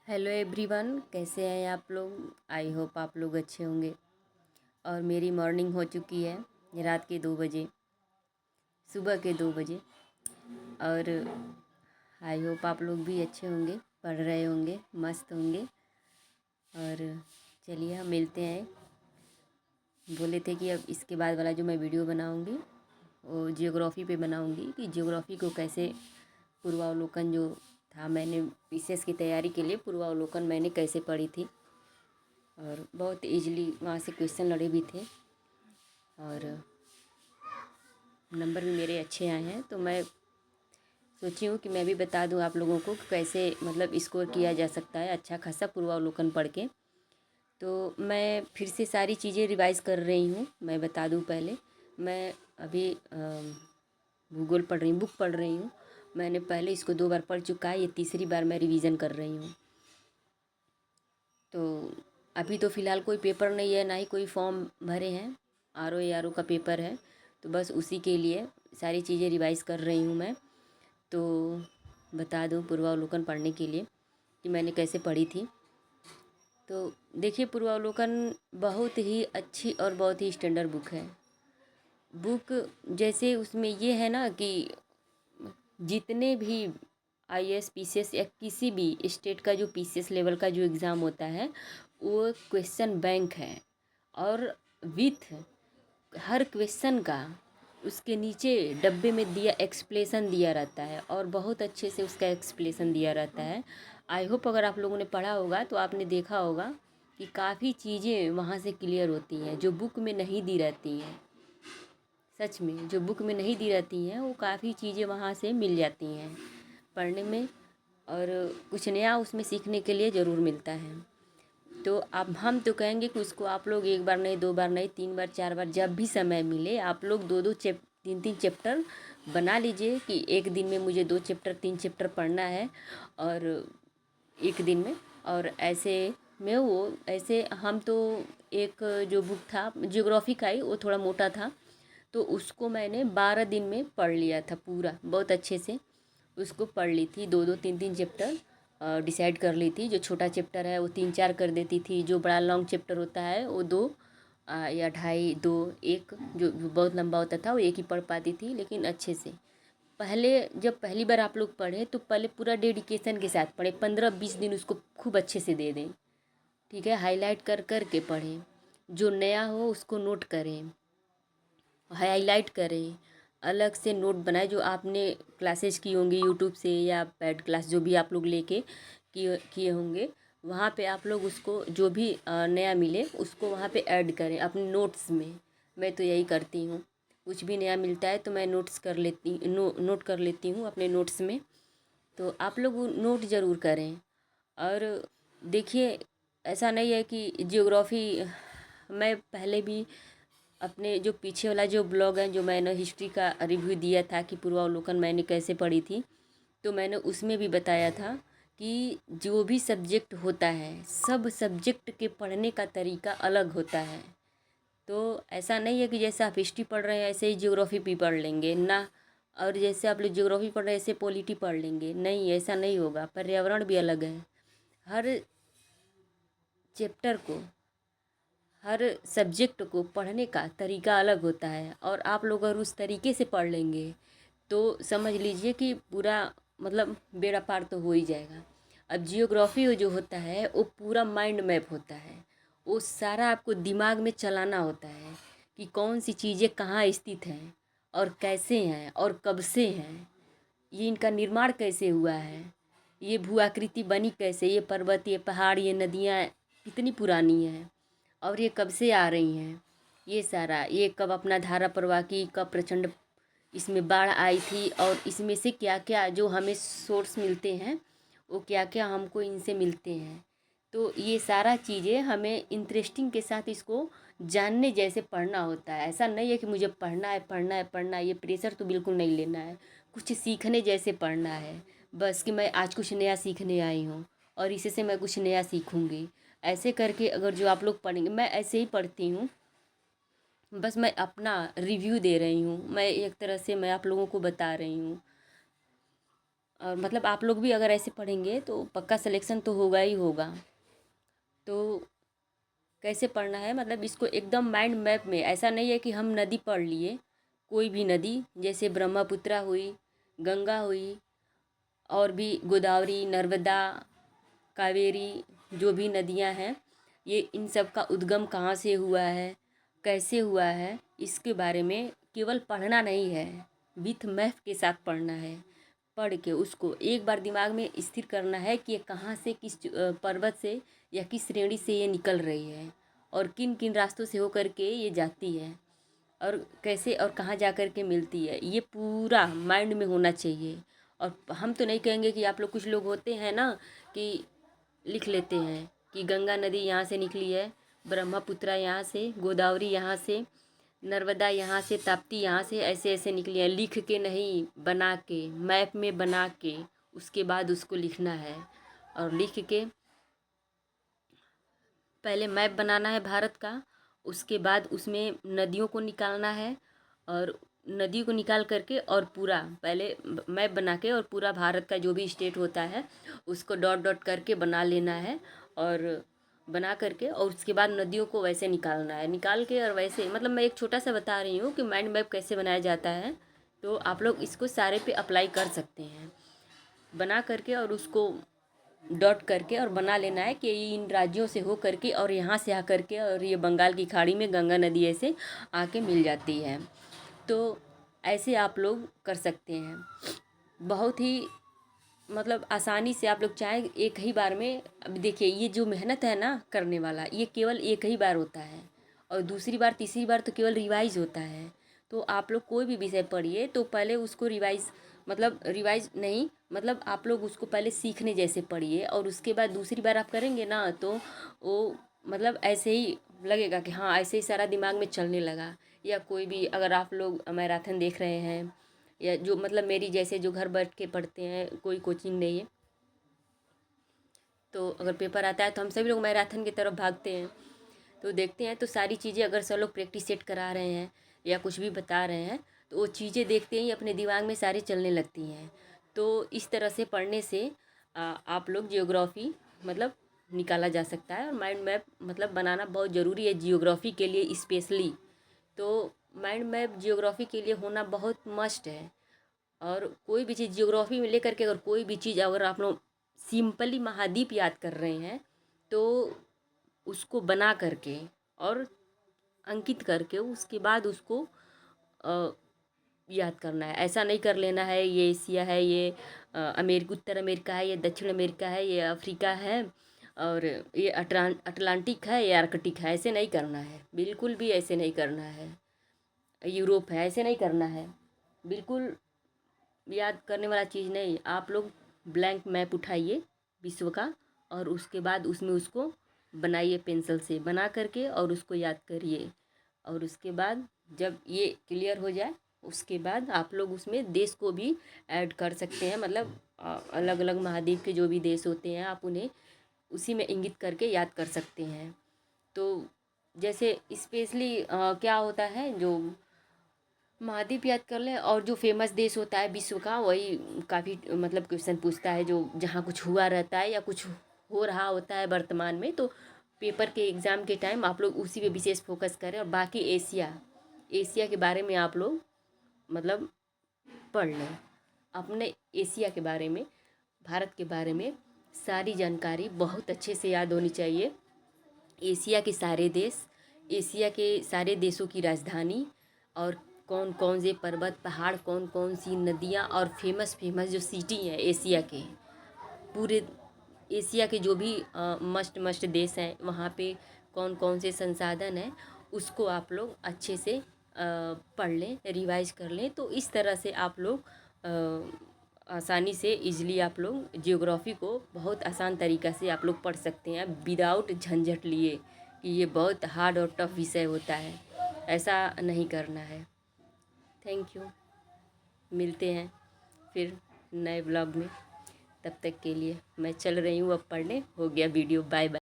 Hello everyone, कैसे हैं आप लोग। आई होप आप लोग अच्छे होंगे। और मेरी मॉर्निंग हो चुकी है रात के 2 बजे, सुबह के 2 बजे। और आई होप आप लोग भी अच्छे होंगे, पढ़ रहे होंगे, मस्त होंगे। और चलिए हम मिलते हैं। बोले थे कि अब इसके बाद वाला जो मैं वीडियो बनाऊंगी वो जियोग्राफ़ी पे बनाऊंगी कि जियोग्राफ़ी को कैसे पूर्वावलोकन जो था, मैंने विशेष की तैयारी के लिए पूर्वावलोकन मैंने कैसे पढ़ी थी। और बहुत इजीली वहाँ से क्वेश्चन लड़े भी थे और नंबर भी मेरे अच्छे आए हैं। तो मैं सोची हूँ कि मैं भी बता दूँ आप लोगों को कि कैसे मतलब स्कोर किया जा सकता है अच्छा खासा पूर्वावलोकन पढ़ के। तो मैं फिर से सारी चीज़ें रिवाइज़ कर रही हूँ। मैं बता दूँ पहले, मैं अभी भूगोल पढ़ रही हूँ, बुक पढ़ रही हूँ। मैंने पहले इसको 2 बार पढ़ चुका है, ये तीसरी बार मैं रिवीज़न कर रही हूँ। तो अभी तो फ़िलहाल कोई पेपर नहीं है, ना ही कोई फॉर्म भरे हैं। आर ओ का पेपर है, तो बस उसी के लिए सारी चीज़ें रिवाइज़ कर रही हूँ मैं। तो बता दूँ पूर्वावलोकन पढ़ने के लिए कि मैंने कैसे पढ़ी थी। तो देखिए, पूर्वावलोकन बहुत ही अच्छी और बहुत ही स्टैंडर्ड बुक है। बुक जैसे उसमें ये है ना कि जितने भी आईएएस पीसीएस या किसी भी स्टेट का जो पीसीएस लेवल का जो एग्ज़ाम होता है वो क्वेश्चन बैंक है। और विथ हर क्वेश्चन का उसके नीचे डब्बे में दिया एक्सप्लेसन दिया रहता है और बहुत अच्छे से उसका एक्सप्लेसन दिया रहता है। आई होप अगर आप लोगों ने पढ़ा होगा तो आपने देखा होगा कि काफ़ी चीज़ें वहाँ से क्लियर होती हैं जो बुक में नहीं दी रहती हैं। सच में जो बुक में नहीं दी रहती हैं वो काफ़ी चीज़ें वहाँ से मिल जाती हैं पढ़ने में। और कुछ नया उसमें सीखने के लिए ज़रूर मिलता है। तो अब हम तो कहेंगे कि उसको आप लोग 1 बार नहीं, 2 बार नहीं, 3 बार 4 बार जब भी समय मिले आप लोग 2-2 3-3 चैप्टर बना लीजिए कि एक दिन में मुझे 2 चैप्टर 3 चैप्टर पढ़ना है। और एक दिन में, और ऐसे में वो ऐसे हम तो एक जो बुक था जियोग्राफी का ही, वो थोड़ा मोटा था, तो उसको मैंने 12 दिन में पढ़ लिया था पूरा, बहुत अच्छे से उसको पढ़ ली थी। 2-2 3-3 चैप्टर डिसाइड कर ली थी। जो छोटा चैप्टर है वो 3-4 कर देती थी, जो बड़ा लॉन्ग चैप्टर होता है वो 2 या ढाई 2-1, जो बहुत लंबा होता था वो एक ही पढ़ पाती थी, लेकिन अच्छे से। पहले जब पहली बार आप लोग पढ़े तो पहले पूरा डेडिकेशन के साथ पढ़े, 15-20 दिन उसको खूब अच्छे से दे दें। ठीक है, हाईलाइट कर कर के पढ़ें, जो नया हो उसको नोट करें, हाईलाइट करें, अलग से नोट बनाए जो आपने क्लासेस की होंगी यूट्यूब से या पेड क्लास जो भी आप लोग लेके किए होंगे, वहाँ पे आप लोग उसको जो भी नया मिले उसको वहाँ पे ऐड करें अपने नोट्स में। मैं तो यही करती हूँ, कुछ भी नया मिलता है तो मैं नोट्स कर लेती नोट कर लेती हूँ अपने नोट्स में। तो आप लोग नोट ज़रूर करें। और देखिए, ऐसा नहीं है कि जियोग्राफ़ी, मैं पहले भी अपने जो पीछे वाला जो ब्लॉग है, जो मैंने हिस्ट्री का रिव्यू दिया था कि पूर्वावलोकन मैंने कैसे पढ़ी थी, तो मैंने उसमें भी बताया था कि जो भी सब्जेक्ट होता है सब सब्जेक्ट के पढ़ने का तरीका अलग होता है। तो ऐसा नहीं है कि जैसे आप हिस्ट्री पढ़ रहे हैं ऐसे ही जियोग्राफी भी पढ़ लेंगे ना, और जैसे आप लोग जियोग्राफी पढ़ रहे हैं ऐसे पॉलिटी पढ़ लेंगे, नहीं, ऐसा नहीं होगा। पर्यावरण भी अलग है। हर चैप्टर को, हर सब्जेक्ट को पढ़ने का तरीका अलग होता है, और आप लोग अगर उस तरीके से पढ़ लेंगे तो समझ लीजिए कि पूरा मतलब बेड़ा पार तो हो ही जाएगा। अब जियोग्राफी जो होता है वो पूरा माइंड मैप होता है, वो सारा आपको दिमाग में चलाना होता है कि कौन सी चीज़ें कहाँ स्थित हैं और कैसे हैं और कब से हैं, ये इनका निर्माण कैसे हुआ है, ये भू आकृति बनी कैसे, ये पर्वत, ये पहाड़, ये नदियाँ कितनी पुरानी हैं और ये कब से आ रही हैं, ये सारा, ये कब अपना धारा प्रवाह की, कब प्रचंड इसमें बाढ़ आई थी, और इसमें से क्या क्या जो हमें सोर्स मिलते हैं वो क्या क्या हमको इनसे मिलते हैं। तो ये सारा चीज़ें हमें इंटरेस्टिंग के साथ इसको जानने जैसे पढ़ना होता है। ऐसा नहीं है कि मुझे पढ़ना है पढ़ना है पढ़ना है, ये प्रेशर तो बिल्कुल नहीं लेना है। कुछ सीखने जैसे पढ़ना है, बस कि मैं आज कुछ नया सीखने आई हूँ और इसी से मैं कुछ नया सीखूँगी। ऐसे करके अगर जो आप लोग पढ़ेंगे, मैं ऐसे ही पढ़ती हूँ, बस मैं अपना रिव्यू दे रही हूँ, मैं एक तरह से मैं आप लोगों को बता रही हूँ। और मतलब आप लोग भी अगर ऐसे पढ़ेंगे तो पक्का सिलेक्शन तो होगा ही होगा। तो कैसे पढ़ना है, मतलब इसको एकदम माइंड मैप में, ऐसा नहीं है कि हम नदी पढ़ लिए, कोई भी नदी जैसे ब्रह्मपुत्रा हुई, गंगा हुई, और भी गोदावरी, नर्मदा, कावेरी, जो भी नदियां हैं, ये इन सब का उद्गम कहाँ से हुआ है, कैसे हुआ है, इसके बारे में केवल पढ़ना नहीं है, विथ मैप के साथ पढ़ना है। पढ़ के उसको एक बार दिमाग में स्थिर करना है कि ये कहाँ से, किस पर्वत से या किस श्रेणी से ये निकल रही है, और किन किन रास्तों से होकर के ये जाती है, और कैसे और कहाँ जा कर के मिलती है, ये पूरा माइंड में होना चाहिए। और हम तो नहीं कहेंगे कि आप लोग, कुछ लोग होते हैं ना कि लिख लेते हैं कि गंगा नदी यहाँ से निकली है, ब्रह्मपुत्रा यहाँ से, गोदावरी यहाँ से, नर्मदा यहाँ से, ताप्ती यहाँ से, ऐसे ऐसे निकली है। लिख के नहीं, बना के, मैप में बना के उसके बाद उसको लिखना है। और लिख के पहले मैप बनाना है भारत का, उसके बाद उसमें नदियों को निकालना है, और नदी को निकाल करके और पूरा पहले मैप बना के, और पूरा भारत का जो भी स्टेट होता है उसको डॉट डॉट करके बना लेना है, और बना करके और उसके बाद नदियों को वैसे निकालना है, निकाल के और वैसे, मतलब मैं एक छोटा सा बता रही हूँ कि माइंड मैप कैसे बनाया जाता है। तो आप लोग इसको सारे पे अप्लाई कर सकते हैं, बना करके और उसको डॉट करके और बना लेना है कि ये इन राज्यों से हो करके और यहाँ से आ करके, और ये बंगाल की खाड़ी में गंगा नदी ऐसे आके मिल जाती है। तो ऐसे आप लोग कर सकते हैं, बहुत ही मतलब आसानी से आप लोग चाहें एक ही बार में। अब देखिए, ये जो मेहनत है ना करने वाला, ये केवल एक ही बार होता है, और दूसरी बार तीसरी बार तो केवल रिवाइज होता है। तो आप लोग कोई भी विषय पढ़िए तो पहले उसको रिवाइज नहीं, मतलब आप लोग उसको पहले सीखने जैसे पढ़िए, और उसके बाद दूसरी बार आप करेंगे ना तो वो मतलब ऐसे ही लगेगा कि हाँ ऐसे ही सारा दिमाग में चलने लगा। या कोई भी, अगर आप लोग मैराथन देख रहे हैं, या जो मतलब मेरी जैसे जो घर बैठ के पढ़ते हैं, कोई कोचिंग नहीं है, तो अगर पेपर आता है तो हम सभी लोग मैराथन की तरफ भागते हैं। तो देखते हैं तो सारी चीज़ें अगर सब लोग प्रैक्टिस सेट करा रहे हैं या कुछ भी बता रहे हैं, तो वो चीज़ें देखते ही अपने दिमाग में सारी चलने लगती हैं। तो इस तरह से पढ़ने से आप लोग जियोग्राफी मतलब निकाला जा सकता है, और माइंड मैप मतलब बनाना बहुत ज़रूरी है जियोग्राफी के लिए स्पेशली। तो माइंड मैप जियोग्राफी के लिए होना बहुत मस्ट है। और कोई भी चीज़ जियोग्राफी में लेकर के, अगर कोई भी चीज़ अगर आप लोग सिंपली महाद्वीप याद कर रहे हैं, तो उसको बना करके और अंकित करके उसके बाद उसको अ, याद करना है। ऐसा नहीं कर लेना है ये एशिया है, ये उत्तर अमेरिका है, ये दक्षिण अमेरिका है, ये अफ्रीका है, और ये अटलांटिक है, ये आर्कटिक है। ऐसे नहीं करना है, बिल्कुल भी ऐसे नहीं करना है। यूरोप है, ऐसे नहीं करना है, बिल्कुल याद करने वाला चीज़ नहीं। आप लोग ब्लैंक मैप उठाइए विश्व का, और उसके बाद उसमें उसको बनाइए, पेंसिल से बना करके और उसको याद करिए। और उसके बाद जब ये क्लियर हो जाए, उसके बाद आप लोग उसमें देश को भी ऐड कर सकते हैं, मतलब अलग अलग महाद्वीप के जो भी देश होते हैं आप उन्हें उसी में इंगित करके याद कर सकते हैं। तो जैसे स्पेशली क्या होता है, जो महाद्वीप याद कर लें, और जो फेमस देश होता है विश्व का, वही काफ़ी मतलब क्वेश्चन पूछता है, जो जहाँ कुछ हुआ रहता है या कुछ हो रहा होता है वर्तमान में। तो पेपर के एग्ज़ाम के टाइम आप लोग उसी पे विशेष फोकस करें, और बाकी एशिया के बारे में आप लोग मतलब पढ़ लें। अपने एशिया के बारे में, भारत के बारे में सारी जानकारी बहुत अच्छे से याद होनी चाहिए। एशिया के सारे देश, एशिया के सारे देशों की राजधानी, और कौन कौन से पर्वत पहाड़, कौन कौन सी नदियाँ, और फेमस फेमस जो सिटी हैं एशिया के, पूरे एशिया के जो भी मस्ट मस्ट देश हैं वहाँ पे कौन कौन से संसाधन हैं, उसको आप लोग अच्छे से पढ़ लें, रिवाइज कर लें। तो इस तरह से आप लोग आसानी से इजली आप लोग जियोग्राफी को बहुत आसान तरीक़ा से आप लोग पढ़ सकते हैं, विदाउट झंझट लिए कि ये बहुत हार्ड और टफ विषय होता है। ऐसा नहीं करना है। थैंक यू, मिलते हैं फिर नए ब्लॉग में। तब तक के लिए मैं चल रही हूँ अब पढ़ने, हो गया वीडियो, बाय बाय।